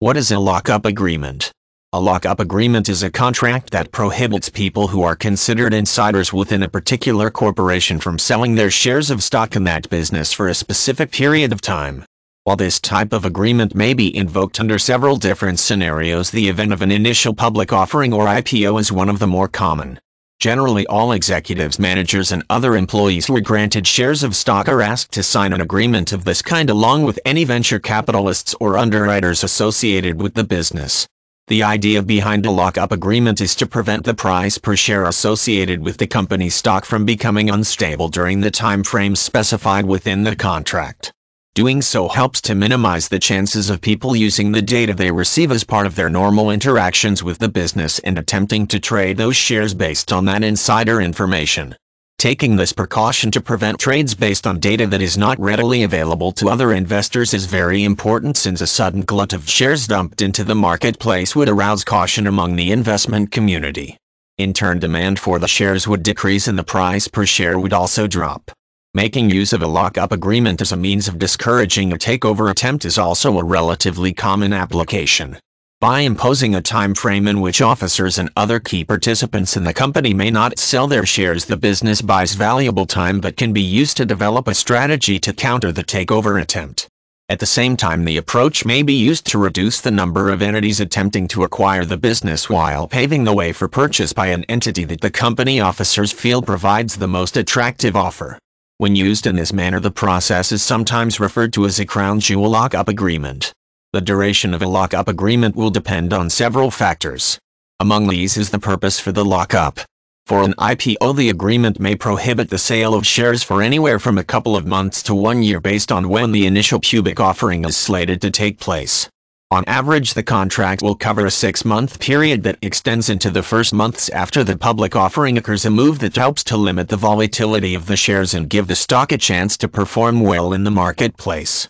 What is a lockup agreement? A lockup agreement is a contract that prohibits people who are considered insiders within a particular corporation from selling their shares of stock in that business for a specific period of time. While this type of agreement may be invoked under several different scenarios, the event of an initial public offering or IPO is one of the more common. Generally, all executives, managers, and other employees who are granted shares of stock are asked to sign an agreement of this kind along with any venture capitalists or underwriters associated with the business. The idea behind a lockup agreement is to prevent the price per share associated with the company's stock from becoming unstable during the time frames specified within the contract. Doing so helps to minimize the chances of people using the data they receive as part of their normal interactions with the business and attempting to trade those shares based on that insider information. Taking this precaution to prevent trades based on data that is not readily available to other investors is very important, since a sudden glut of shares dumped into the marketplace would arouse caution among the investment community. In turn, demand for the shares would decrease and the price per share would also drop. Making use of a lockup agreement as a means of discouraging a takeover attempt is also a relatively common application. By imposing a time frame in which officers and other key participants in the company may not sell their shares, the business buys valuable time that can be used to develop a strategy to counter the takeover attempt. At the same time, the approach may be used to reduce the number of entities attempting to acquire the business while paving the way for purchase by an entity that the company officers feel provides the most attractive offer. When used in this manner, the process is sometimes referred to as a crown jewel lockup agreement. The duration of a lockup agreement will depend on several factors. Among these is the purpose for the lockup. For an IPO, the agreement may prohibit the sale of shares for anywhere from a couple of months to 1 year based on when the initial public offering is slated to take place. On average, the contract will cover a 6-month period that extends into the first months after the public offering occurs, a move that helps to limit the volatility of the shares and give the stock a chance to perform well in the marketplace.